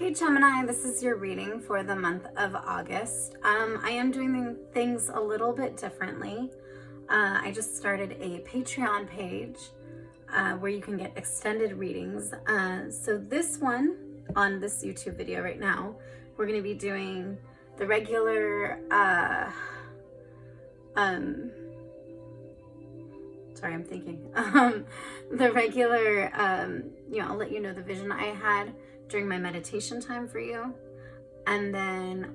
Hey Gemini, this is your reading for the month of August. I am doing things a little bit differently. I just started a Patreon page where you can get extended readings. So this one, on this YouTube video right now, we're going to be doing the regular, sorry, I'm thinking, the regular, I'll let you know the vision I had during my meditation time for you, and then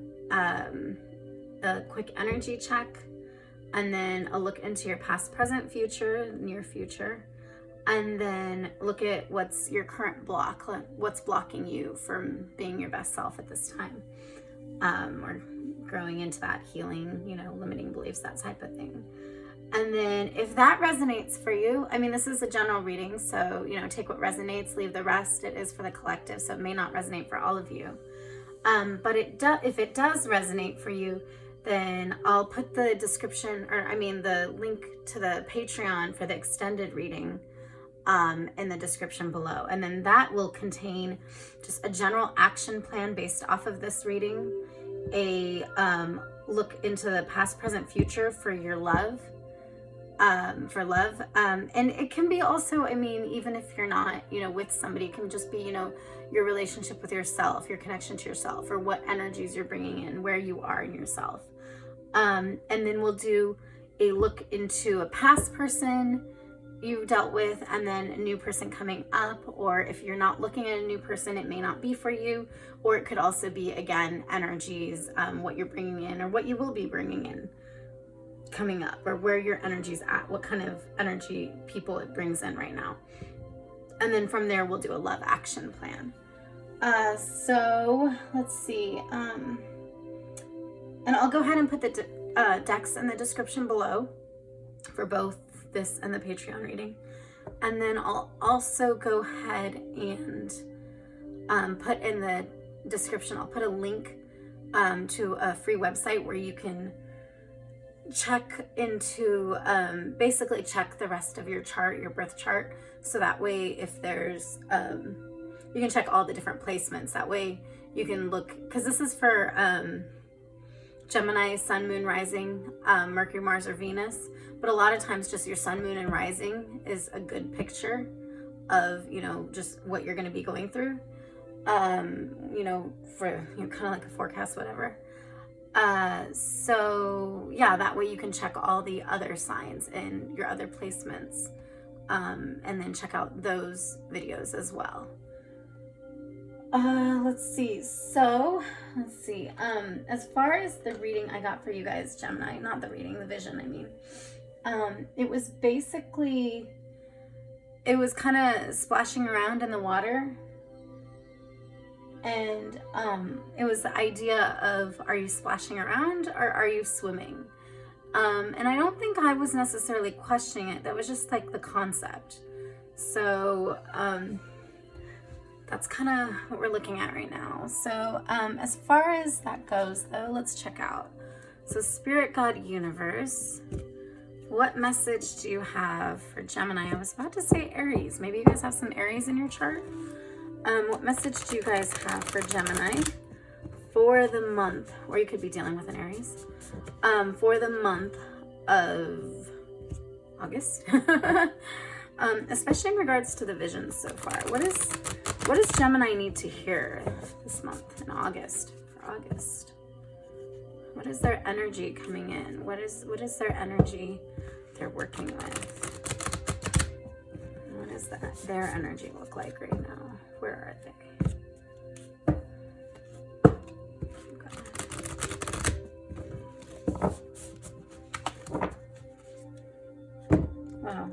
a quick energy check, and then a look into your past, present, future, near future, and then look at what's your current block, what's blocking you from being your best self at this time, or growing into that, healing, limiting beliefs, that type of thing. And then if that resonates for you, this is a general reading, so, take what resonates, leave the rest. It is for the collective, so it may not resonate for all of you. But if it does resonate for you, then I'll put the description, the link to the Patreon for the extended reading in the description below. And then that will contain just a general action plan based off of this reading, a look into the past, present, future for your love. For love, and it can be also, even if you're not, with somebody, it can just be, your relationship with yourself, your connection to yourself, or what energies you're bringing in, where you are in yourself. And then we'll do a look into a past person you've dealt with, and then a new person coming up, or if you're not looking at a new person, it may not be for you, or it could also be, again, energies, what you're bringing in, or what you will be bringing in coming up, or where your energy's at, what kind of energy people it brings in right now. And then from there we'll do a love action plan. So let's see, and I'll go ahead and put the decks in the description below for both this and the Patreon reading. And then I'll also go ahead and put in the description, I'll put a link to a free website where you can check into, basically check the rest of your chart, your birth chart. So that way, if there's, you can check all the different placements. That way you can look, because this is for Gemini, Sun, Moon, Rising, Mercury, Mars, or Venus. But a lot of times just your Sun, Moon, and Rising is a good picture of, just what you're going to be going through, for, kind of like a forecast, whatever. So yeah, that way you can check all the other signs and your other placements, and then check out those videos as well. Let's see. As far as the reading I got for you guys, Gemini, not the reading, the vision, it was basically, it was kind of splashing around in the water. And it was the idea of, are you splashing around or are you swimming? And I don't think I was necessarily questioning it. That was just like the concept. So that's kind of what we're looking at right now. So as far as that goes, though, let's check out. So Spirit, God, Universe, what message do you have for Gemini? I was about to say Aries. Maybe you guys have some Aries in your chart. What message do you guys have for Gemini for the month, or you could be dealing with an Aries, for the month of August, especially in regards to the visions so far? What does Gemini need to hear this month in August, for August? What is their energy coming in? What is their energy they're working with? What does their energy look like right now? Where are they? Okay. Wow.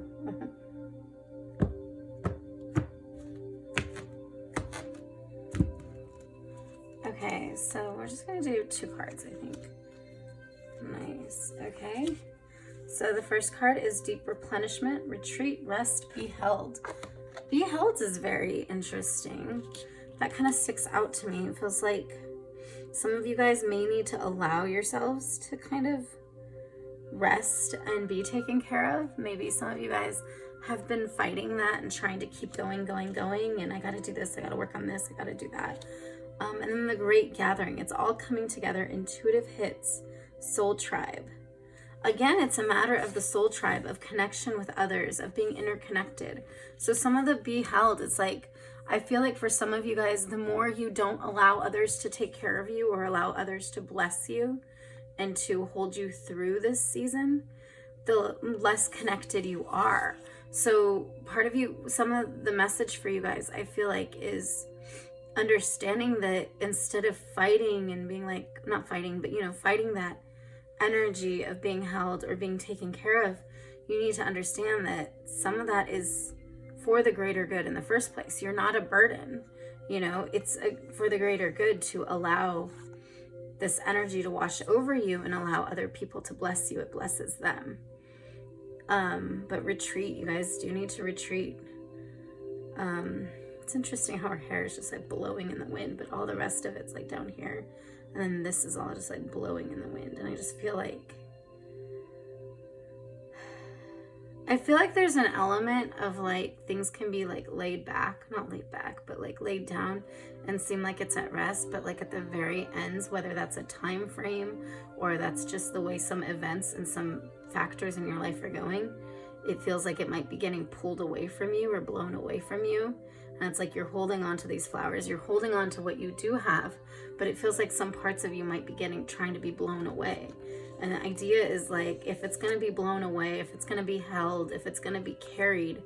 Okay, so we're just going to do 2 cards, I think. Nice. Okay. So the first card is Deep Replenishment, Retreat, Rest, Be Held. Be held is very interesting. That kind of sticks out to me. It feels like some of you guys may need to allow yourselves to kind of rest and be taken care of. Maybe some of you guys have been fighting that and trying to keep going, and I got to do this, I got to work on this, I got to do that. And then the Great Gathering. It's all coming together. Intuitive hits. Soul Tribe. Again, it's a matter of the soul tribe, of connection with others, of being interconnected. So some of the be held, it's like, I feel like for some of you guys, the more you don't allow others to take care of you or allow others to bless you and to hold you through this season, the less connected you are. So part of you, some of the message for you guys, I feel like, is understanding that instead of fighting and being like, not fighting, but, you know, fighting that energy of being held or being taken care of, you need to understand that some of that is for the greater good in the first place. You're not a burden, you know, it's for the greater good to allow this energy to wash over you and allow other people to bless you. It blesses them. But retreat, you guys do need to retreat. It's interesting how her hair is just like blowing in the wind, but all the rest of it's like down here. And then this is all just like blowing in the wind. And I just feel like, there's an element of like things can be like laid back, not laid back, but like laid down and seem like it's at rest. But like at the very ends, whether that's a time frame or that's just the way some events and some factors in your life are going, it feels like it might be getting pulled away from you or blown away from you. And it's like you're holding on to these flowers, you're holding on to what you do have, but it feels like some parts of you might be trying to be blown away. And the idea is like, if it's going to be blown away, if it's going to be held, if it's going to be carried,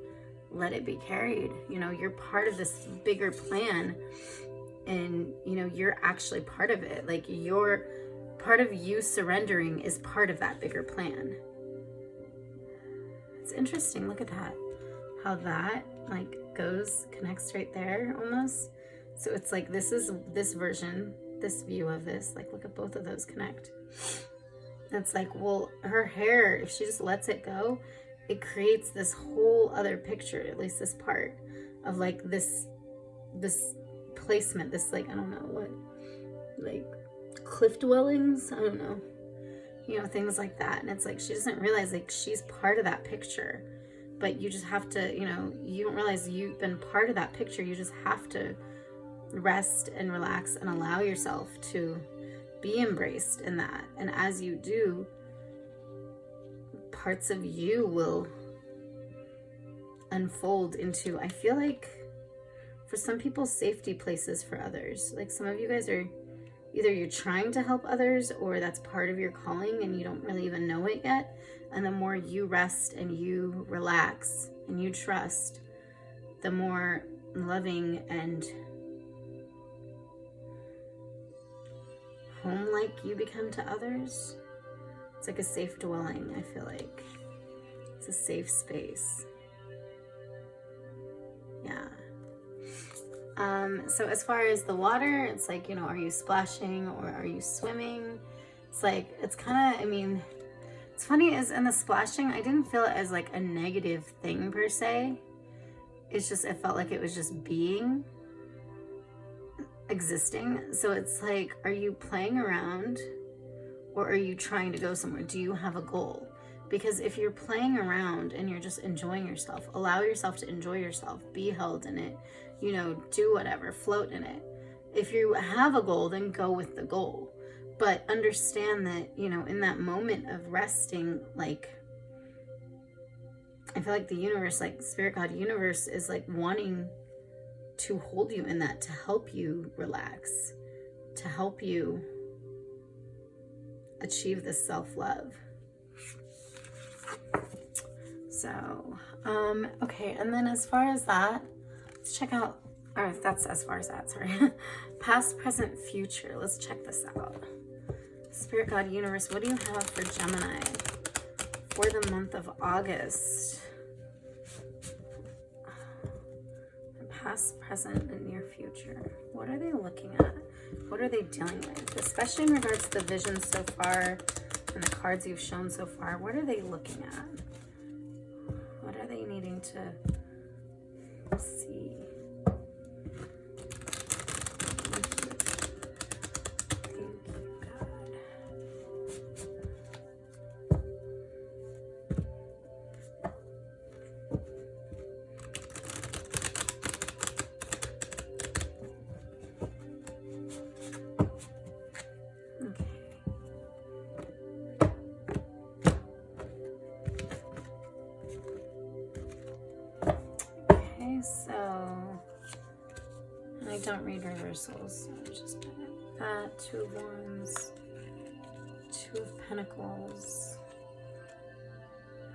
let it be carried. You know, you're part of this bigger plan, and, you know, you're actually part of it. Like, part of you surrendering is part of that bigger plan. It's interesting. Look at that. How that like connects right there almost. So it's like, this is this version, this view of this, like, look at both of those connect. It's like, well, her hair, if she just lets it go, it creates this whole other picture, at least this part of like this placement, this like, I don't know what, like cliff dwellings, I don't know, you know, things like that. And it's like, she doesn't realize like she's part of that picture, but you just have to, you know, you don't realize you've been part of that picture. You just have to rest and relax and allow yourself to be embraced in that. And as you do, parts of you will unfold into, I feel like for some people, safety places for others. Like some of you guys are either you're trying to help others or that's part of your calling and you don't really even know it yet. And the more you rest and you relax and you trust, the more loving and home-like you become to others. It's like a safe dwelling, I feel like. It's a safe space. Yeah. So as far as the water, it's like, you know, are you splashing or are you swimming? It's like, it's kind of, I mean, it's funny is in the splashing, I didn't feel it as like a negative thing per se. It's just, it felt like it was just being, existing. So it's like, are you playing around or are you trying to go somewhere? Do you have a goal? Because if you're playing around and you're just enjoying yourself, allow yourself to enjoy yourself, be held in it, you know, do whatever, float in it. If you have a goal, then go with the goal. But understand that, you know, in that moment of resting, like, I feel like the universe, like spirit, God, universe is like wanting to hold you in that, to help you relax, to help you achieve this self-love. So, okay. And then as far as that, let's check out, or that's as far as that, sorry. Past, present, future. Let's check this out. Spirit, God, universe, what do you have for Gemini for the month of August? Past, present, and near future. What are they looking at? What are they dealing with? Especially in regards to the vision so far and the cards you've shown so far. What are they looking at? What are they needing to see? read reversals. So I just put that. 2 of Wands, 2 of Pentacles,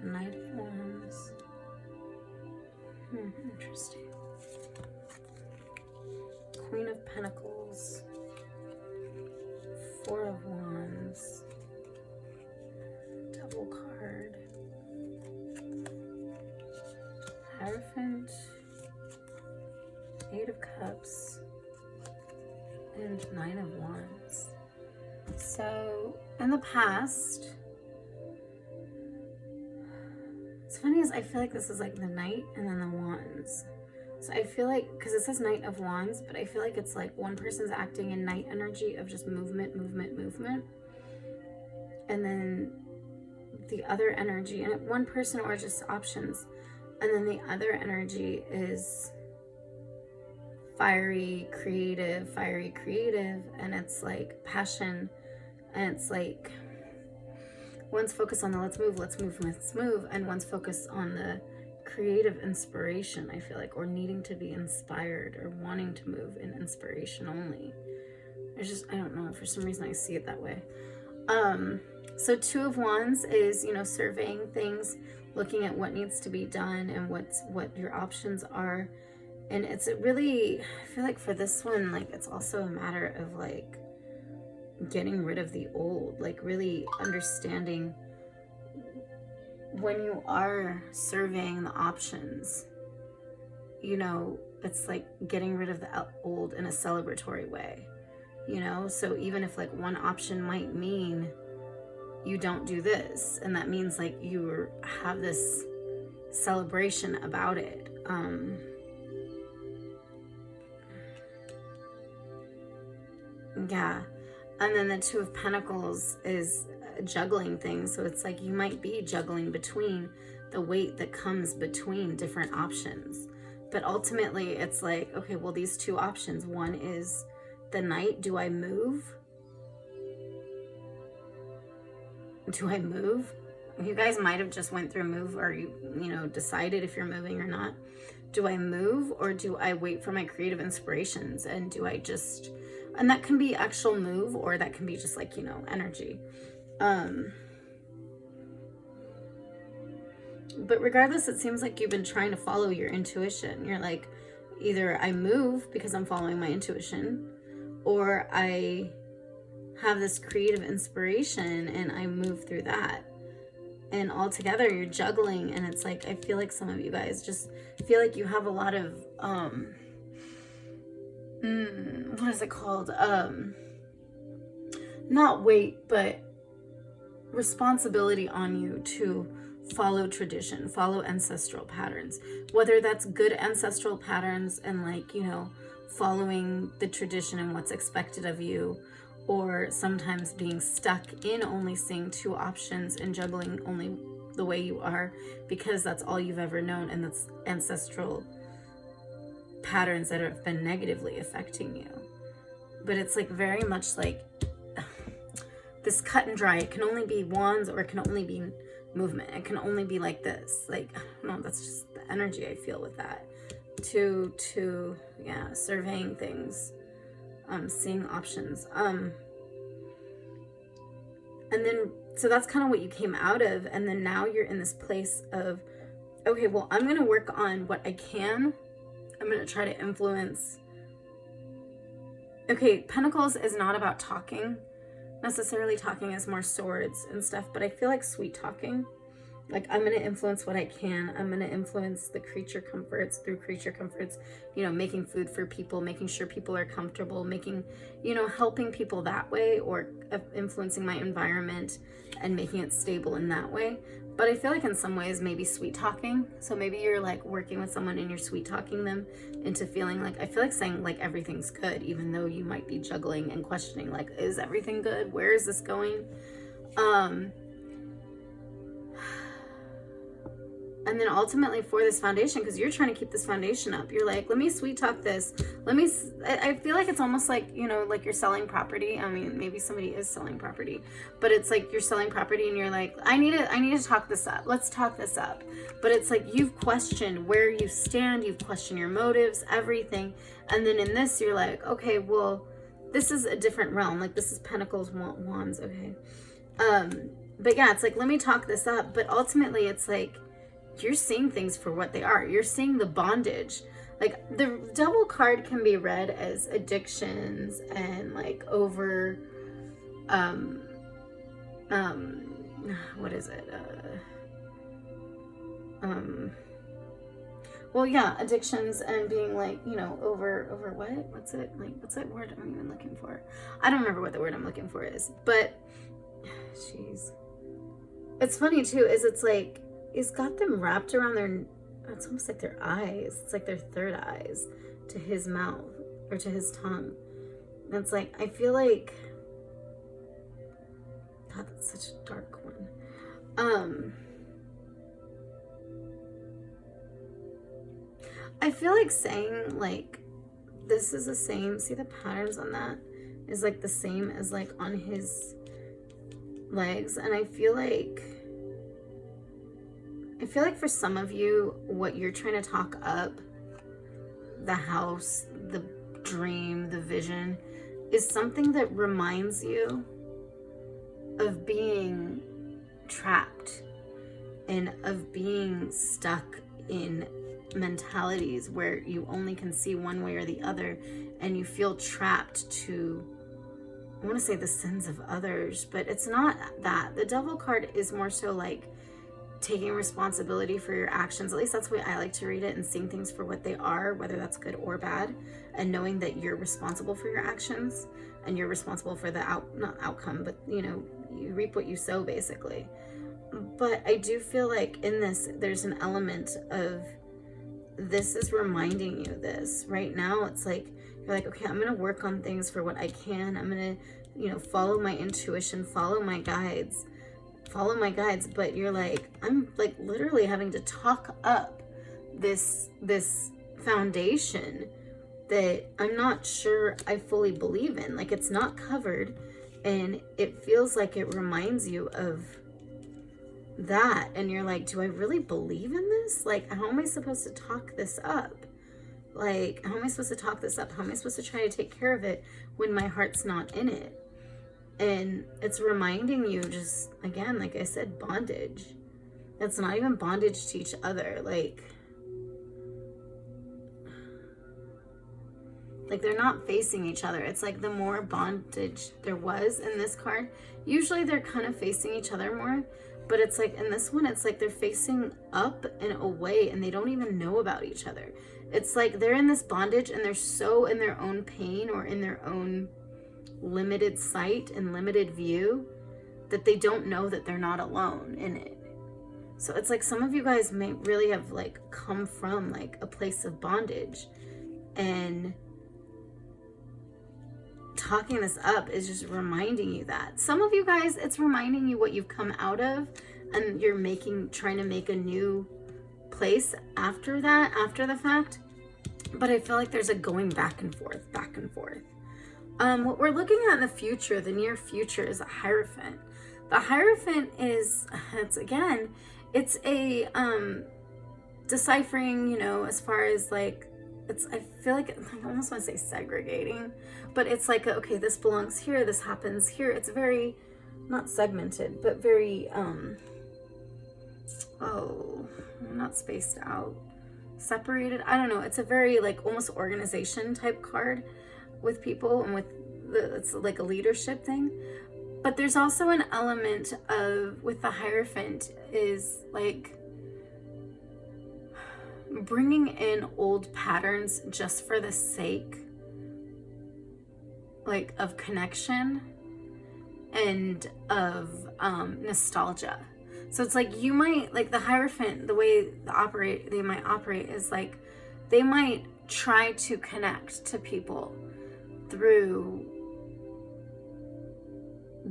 Knight of Wands. Interesting. Queen of Pentacles, 4 of Wands, double card, Hierophant, 8 of Cups, and 9 of Wands. So in the past, what's funny is I feel like this is like the Knight and then the Wands. So I feel like, because it says Knight of Wands, but I feel like it's like one person's acting in Knight energy of just movement, movement, movement. And then the other energy, and one person or just options. And then the other energy is fiery, creative, and it's like passion. And it's like one's focused on the let's move, and one's focused on the creative inspiration, I feel like, or needing to be inspired or wanting to move in inspiration only. I don't know, for some reason I see it that way. So 2 of Wands is, you know, surveying things, looking at what needs to be done and what your options are. And it's really, I feel like for this one, like it's also a matter of like getting rid of the old, like really understanding when you are surveying the options, you know, it's like getting rid of the old in a celebratory way, you know? So even if like one option might mean you don't do this, and that means like you have this celebration about it. Yeah. And then the 2 of Pentacles is juggling things. So it's like you might be juggling between the weight that comes between different options. But ultimately it's like, okay, well, these 2 options. One is the Knight. Do I move? Do I move? You guys might have just went through a move, or you know, decided if you're moving or not. Do I move, or do I wait for my creative inspirations? And do I just, and that can be actual move, or that can be just like, you know, energy. But regardless, it seems like you've been trying to follow your intuition. You're like, either I move because I'm following my intuition, or I have this creative inspiration and I move through that. And all together you're juggling, and it's like, I feel like some of you guys just feel like you have a lot of what is it called, not weight, but responsibility on you to follow tradition, follow ancestral patterns, whether that's good ancestral patterns and like, you know, following the tradition and what's expected of you, or sometimes being stuck in only seeing 2 options and juggling only the way you are because that's all you've ever known, and that's ancestral patterns that have been negatively affecting you. But it's like very much like this cut and dry. It can only be Wands, or it can only be movement. It can only be like this. Like, I don't know, that's just the energy I feel with that. Yeah, surveying things, seeing options. And then, so that's kind of what you came out of. And then now you're in this place of, okay, well, I'm going to work on what I can. I'm going to try to influence. Okay, Pentacles is not about talking. Necessarily talking is more swords and stuff, but I feel like sweet talking. Like, I'm going to influence what I can. I'm going to influence the creature comforts through creature comforts, you know, making food for people, making sure people are comfortable, making, you know, helping people that way, or influencing my environment and making it stable in that way. But I feel like in some ways, maybe sweet talking. So maybe you're like working with someone and you're sweet talking them into feeling like, I feel like saying like everything's good, even though you might be juggling and questioning, like, is everything good? Where is this going? And And then ultimately for this foundation, because you're trying to keep this foundation up, you're like, let me sweet talk this. I feel like it's almost like, you know, like you're selling property. I mean, maybe somebody is selling property, but it's like you're selling property and you're like, I need to talk this up. Let's talk this up. But it's like you've questioned where you stand. You've questioned your motives, everything. And then in this, you're like, okay, well, this is a different realm. Like this is Pentacles, Wands. Okay. But yeah, it's like, let me talk this up. But ultimately it's like, you're seeing things for what they are. You're seeing the bondage. Like the double card can be read as addictions and like over, what is it? Well, yeah, addictions and being like, you know, over what? What's it? Like, what's that word I'm even looking for? I don't remember what the word I'm looking for is, but jeez. It's funny too, is it's like, he's got them wrapped around their, it's almost like their eyes. It's like their third eyes to his mouth or to his tongue. And it's like, I feel like, God, that's such a dark one. I feel like saying like, this is the same, see the patterns on that is like the same as like on his legs. And I feel like for some of you, what you're trying to talk up, the house, the dream, the vision, is something that reminds you of being trapped and of being stuck in mentalities where you only can see one way or the other, and you feel trapped to, I want to say the sins of others, but it's not that. The Devil card is more so like taking responsibility for your actions. At least that's the way I like to read it, and seeing things for what they are, whether that's good or bad, and knowing that you're responsible for your actions and you're responsible for the not outcome, but you know, you reap what you sow basically. But I do feel like in this, there's an element of, this is reminding you this right now. It's like, you're like, okay, I'm going to work on things for what I can. I'm going to, you know, follow my intuition, follow my guides. But you're like, I'm like literally having to talk up this foundation that I'm not sure I fully believe in. Like it's not covered, and it feels like it reminds you of that, and you're like, do I really believe in this? Like, how am I supposed to talk this up? Like, how am I supposed to talk this up? How am I supposed to try to take care of it when my heart's not in it? And it's reminding you, just again, like I said, bondage. It's not even bondage to each other. Like they're not facing each other. It's like the more bondage there was in this card, usually they're kind of facing each other more. But it's like in this one, it's like they're facing up and away, and they don't even know about each other. It's like they're in this bondage and they're so in their own pain or in their own limited sight and limited view that they don't know that they're not alone in it. So it's like some of you guys may really have like come from like a place of bondage, and talking this up is just reminding you that. Some of you guys, it's reminding you what you've come out of, and you're trying to make a new place after that, after the fact. But I feel like there's a going back and forth. What we're looking at in the future, the near future, is a Hierophant. The Hierophant is, it's a deciphering, you know, as far as like, I feel like I almost want to say segregating, but it's like, okay, this belongs here, this happens here. It's very, not segmented, but very, not spaced out, separated. I don't know. It's a very like almost organization type card with people, and it's like a leadership thing. But there's also an element of, with the Hierophant, is like bringing in old patterns just for the sake like of connection and of nostalgia. So it's like you might, like the Hierophant, the way they might operate is like they might try to connect to people through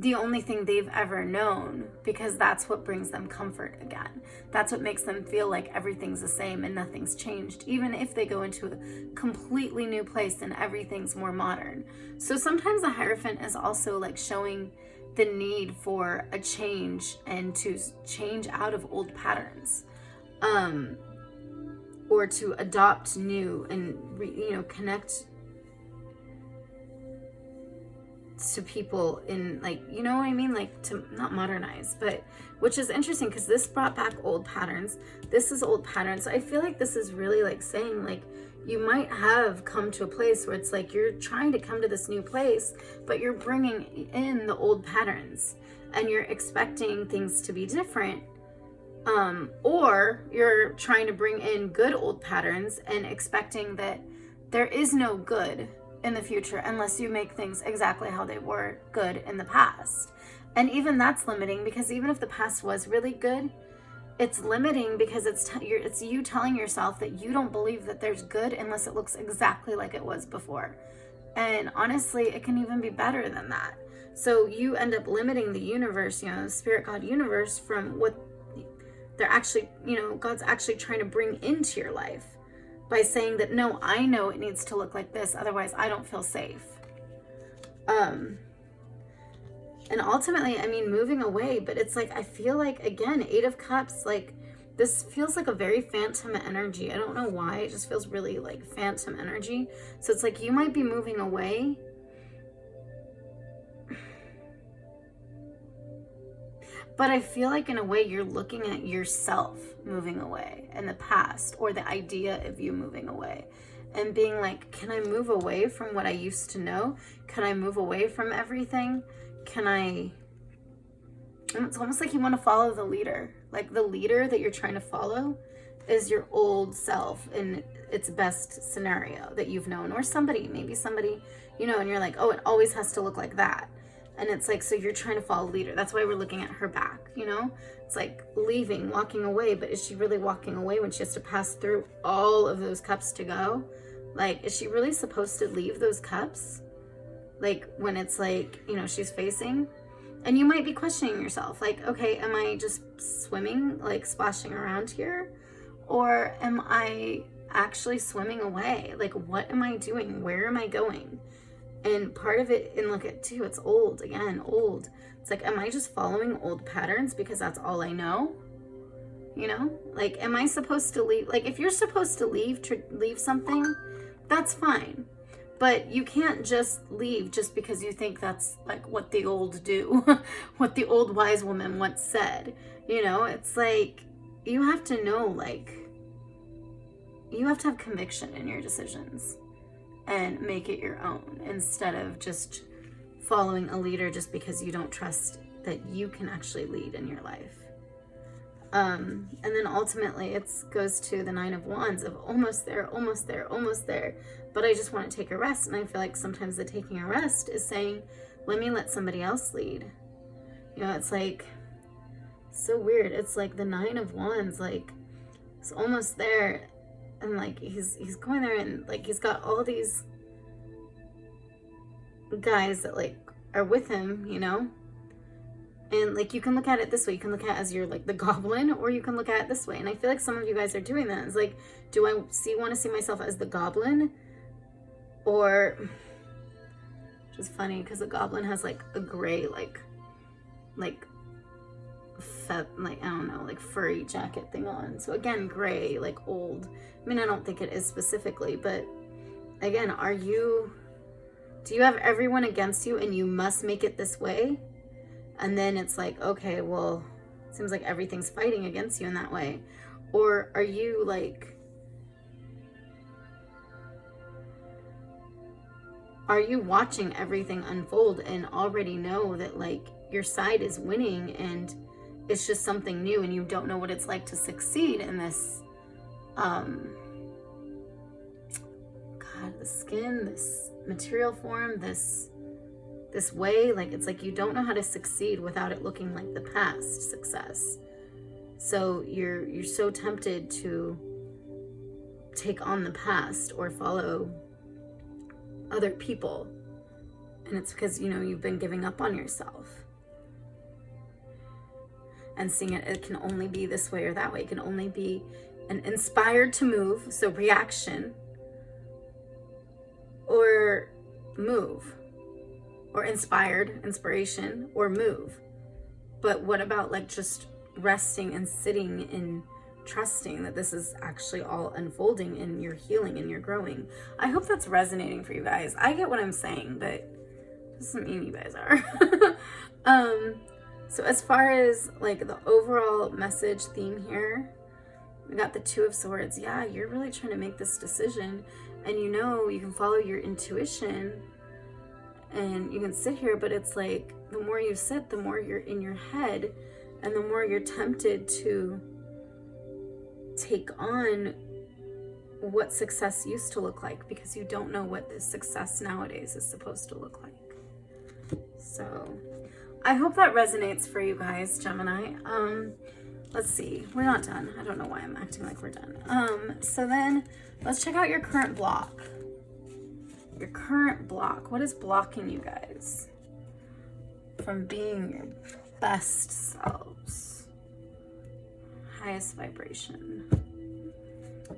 the only thing they've ever known, because that's what brings them comfort again. That's what makes them feel like everything's the same and nothing's changed, even if they go into a completely new place and everything's more modern. So sometimes the Hierophant is also like showing the need for a change and to change out of old patterns, or to adopt new and connect to people in, like, you know what I mean, like, to not modernize, but which is interesting because this brought back old patterns. This is old patterns. So I feel like this is really like saying, like, you might have come to a place where it's like you're trying to come to this new place, but you're bringing in the old patterns and you're expecting things to be different, or you're trying to bring in good old patterns and expecting that there is no good in the future unless you make things exactly how they were good in the past. And even that's limiting, because even if the past was really good, it's limiting because it's you telling yourself that you don't believe that there's good unless it looks exactly like it was before. And honestly, it can even be better than that. So you end up limiting the universe, the spirit God universe, from what they're actually, God's actually trying to bring into your life, by saying that, no, I know it needs to look like this, otherwise I don't feel safe. And ultimately, I mean, moving away, but it's like, I feel like, again, 8 of Cups, like, this feels like a very phantom energy. I don't know why, it just feels really like phantom energy. So it's like you might be moving away, but I feel like in a way you're looking at yourself moving away in the past, or the idea of you moving away and being like, can I move away from what I used to know? Can I move away from everything? And it's almost like you want to follow the leader. Like, the leader that you're trying to follow is your old self in its best scenario that you've known, or maybe somebody, and you're like, oh, it always has to look like that. And it's like, so you're trying to follow a leader. That's why we're looking at her back, It's like leaving, walking away. But is she really walking away when she has to pass through all of those cups to go? Like, is she really supposed to leave those cups? Like, when it's like, she's facing? And you might be questioning yourself. Like, okay, am I just swimming, like splashing around here? Or am I actually swimming away? Like, what am I doing? Where am I going? And part of it, and look at too, it's old. It's like, am I just following old patterns because that's all I know? Like, am I supposed to leave? Like, if you're supposed to leave something, that's fine. But you can't just leave just because you think that's like what the old do, what the old wise woman once said. It's like, you have to know, like, you have to have conviction in your decisions and make it your own, instead of just following a leader just because you don't trust that you can actually lead in your life. And then ultimately it goes to the 9 of Wands of almost there, but I just want to take a rest. And I feel like sometimes the taking a rest is saying, let somebody else lead. It's like so weird. It's like the 9 of Wands, like, it's almost there. And like he's going there, and like he's got all these guys that like are with him, and like you can look at it this way. You can look at it as you're like the goblin, or you can look at it this way. And I feel like some of you guys are doing that. It's like, do I want to see myself as the goblin, or, which is funny because the goblin has like a gray like I don't know, like furry jacket thing on. So again, gray, like old. I mean, I don't think it is specifically, but again, do you have everyone against you and you must make it this way? And then it's like, okay, well, it seems like everything's fighting against you in that way. Or are you like, are you watching everything unfold and already know that like your side is winning, and it's just something new and you don't know what it's like to succeed in this, the skin, this material form, this way, like, it's like you don't know how to succeed without it looking like the past success. So you're so tempted to take on the past or follow other people. And it's because, you've been giving up on yourself. and seeing it can only be this way or that way. It can only be an inspired to move, so reaction, or move, or inspiration, or move. But what about like just resting and sitting and trusting that this is actually all unfolding and you're healing and you're growing? I hope that's resonating for you guys. I get what I'm saying, but it doesn't mean you guys are. So as far as like the overall message theme here, we got the Two of Swords. Yeah, you're really trying to make this decision, and you know you can follow your intuition and you can sit here, but it's like the more you sit, the more you're in your head, and the more you're tempted to take on what success used to look like, because you don't know what this success nowadays is supposed to look like. So I hope that resonates for you guys, Gemini. Let's see, we're not done. I don't know why I'm acting like we're done. So then let's check out your current block. Your current block. What is blocking you guys from being your best selves? Highest vibration.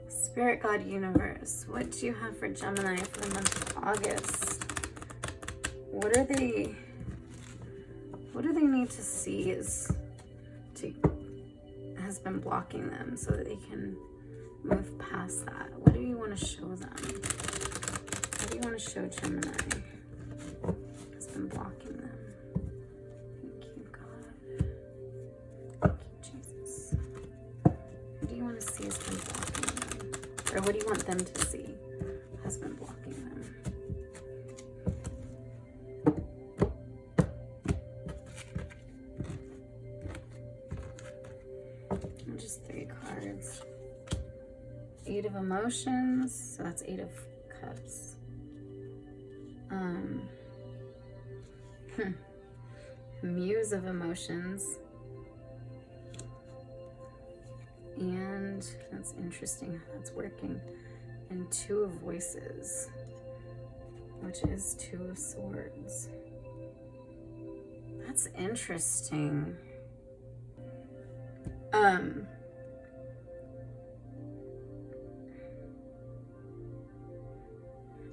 Spirit, God, universe. What do you have for Gemini for the month of August? What do they need to see has been blocking them so that they can move past that? What do you want to show them? What do you want to show Gemini has been blocking them? Thank you, God. Thank you, Jesus. What do you want to see has been blocking them? Or what do you want them to see has been blocking them? Just 3 cards. 8 of emotions, so that's 8 of cups. Muse of emotions. And that's interesting how that's working. And 2 of voices, which is 2 of swords. That's interesting.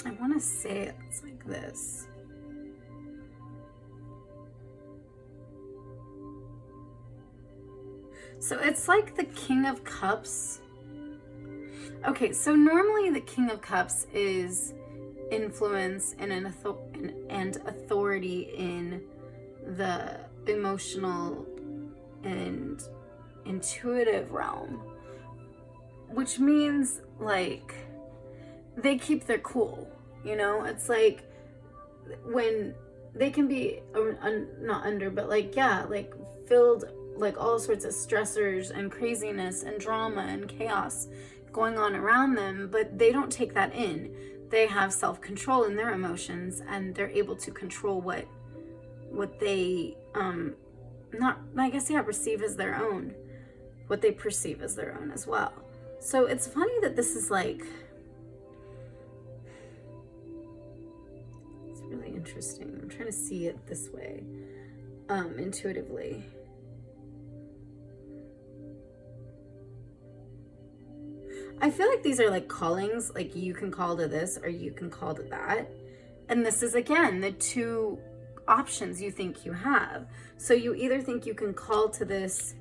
I want to say it's like this. So it's like the King of Cups. Okay, so normally the King of Cups is influence and authority in the emotional and intuitive realm, which means like they keep their cool, you know? It's like when they can be not under, but like, yeah, like filled like all sorts of stressors and craziness and drama and chaos going on around them, but they don't take that in. They have self-control in their emotions, and they're able to control what they perceive as their own, what they perceive as their own as well. So it's funny that this is like, it's really interesting. I'm trying to see it this way, intuitively. I feel like these are like callings, like you can call to this or you can call to that. And this is, again, the 2 options you think you have. So you either think you can call to this,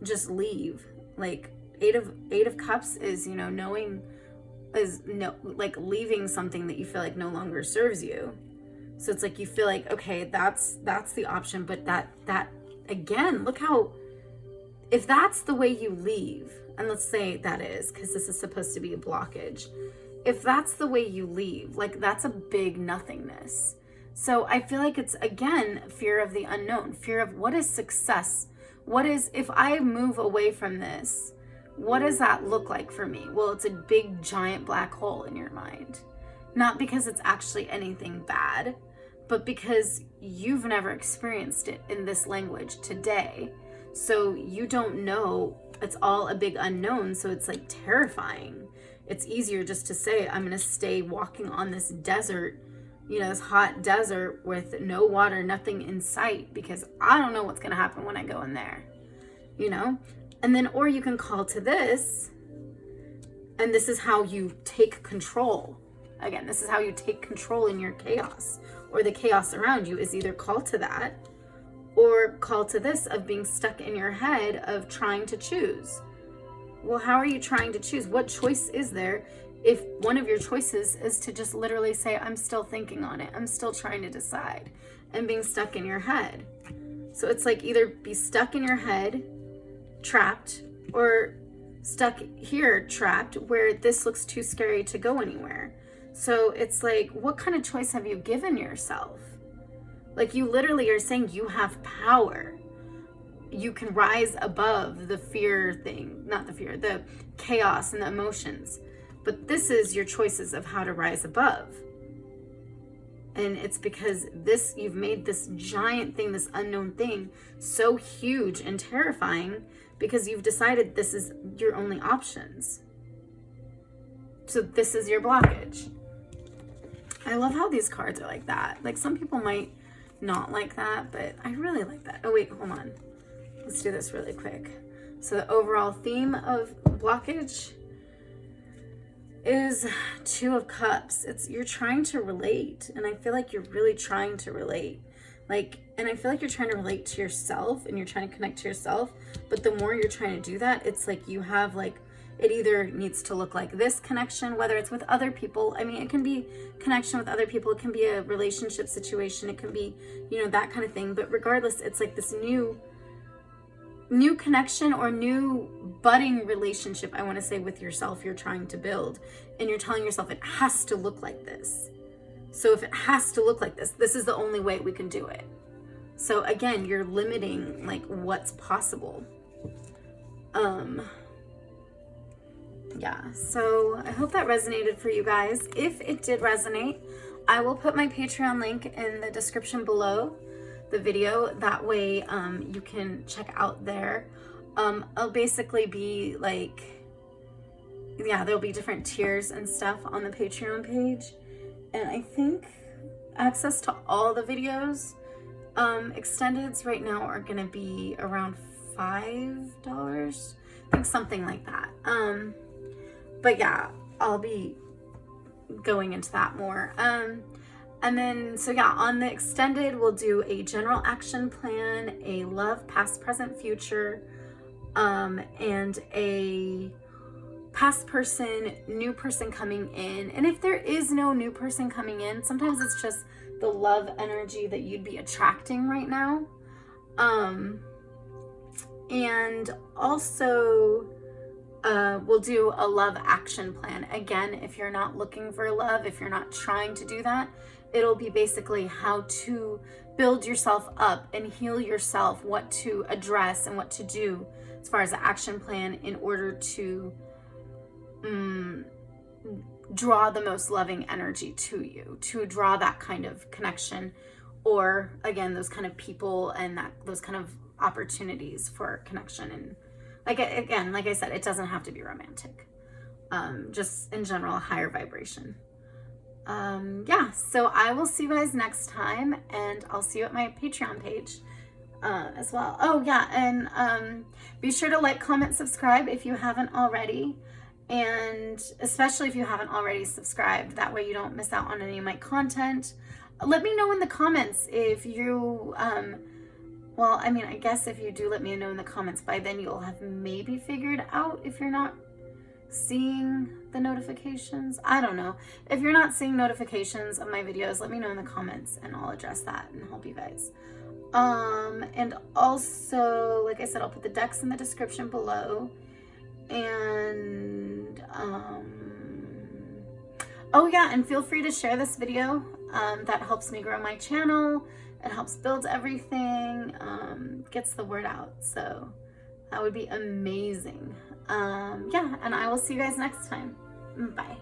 just leave. Like 8 of cups is, you know, like leaving something that you feel like no longer serves you. So it's like you feel like, okay, that's the option, but that again, look how, if that's the way you leave, and let's say that is, because this is supposed to be a blockage, if that's the way you leave, like that's a big nothingness. So I feel like it's, again, fear of the unknown, fear of what is success? What is, if I move away from this, what does that look like for me? Well, it's a big giant black hole in your mind. Not because it's actually anything bad, but because you've never experienced it in this language today. So you don't know, it's all a big unknown. So it's like terrifying. It's easier just to say, I'm going to stay walking on this desert, you know, this hot desert with no water, nothing in sight, because I don't know what's going to happen when I go in there. you know? And then, or you can call to this, and this is how you take control. Again, this is how you take control in your chaos, or the chaos around you, is either call to that or call to this of being stuck in your head of trying to choose. Well, how are you trying to choose? What choice is there if one of your choices is to just literally say, I'm still thinking on it, I'm still trying to decide, and being stuck in your head? So it's like either be stuck in your head, trapped, or stuck here, trapped, where this looks too scary to go anywhere. So it's like, what kind of choice have you given yourself? Like, you literally are saying you have power. You can rise above the fear thing, not the fear, the chaos and the emotions. But this is your choices of how to rise above. And it's because this, you've made this giant thing, this unknown thing, so huge and terrifying because you've decided this is your only options. So this is your blockage. I love how these cards are like that. Like, some people might not like that, but I really like that. Oh wait, hold on. Let's do this really quick. So the overall theme of blockage is Two of Cups. It's, you're trying to relate, and I feel like you're really trying to relate. Like, and I feel like you're trying to relate to yourself, and you're trying to connect to yourself, but the more you're trying to do that, it's like you have like, it either needs to look like this connection, whether it's with other people. I mean, it can be connection with other people, it can be a relationship situation, it can be, you know, that kind of thing. But regardless, it's like this new connection or new budding relationship, I want to say, with yourself you're trying to build, and you're telling yourself it has to look like this. So if it has to look like this, this is the only way we can do it. So again, you're limiting like what's possible. Yeah, so I hope that resonated for you guys. If it did resonate, I will put my Patreon link in the description below the video. That way you can check out there. I'll basically be like, yeah, there'll be different tiers and stuff on the Patreon page. And I think access to all the videos, extendeds right now are gonna be around $5. I think something like that. But yeah, I'll be going into that more. And then, so yeah, on the extended, we'll do a general action plan, a love, past, present, future, and a past person, new person coming in. And if there is no new person coming in, sometimes it's just the love energy that you'd be attracting right now. And also, we'll do a love action plan. Again, if you're not looking for love, if you're not trying to do that, it'll be basically how to build yourself up and heal yourself, what to address and what to do as far as the action plan in order to draw the most loving energy to you, to draw that kind of connection, or again, those kind of people and that those kind of opportunities for connection. And like, again, like I said, it doesn't have to be romantic, just in general, higher vibration. Yeah, so I will see you guys next time, and I'll see you at my Patreon page as well. Oh yeah, and be sure to like, comment, subscribe if you haven't already, and especially if you haven't already subscribed, that way you don't miss out on any of my content. Let me know in the comments if you well, I mean, I guess if you do let me know in the comments, by then you'll have maybe figured out if you're not seeing the notifications. I don't know. If you're not seeing notifications of my videos, let me know in the comments and I'll address that and help you guys. And also, like I said, I'll put the decks in the description below. And oh yeah, and feel free to share this video. That helps me grow my channel. It helps build everything, gets the word out. So that would be amazing. Yeah, and I will see you guys next time. Bye.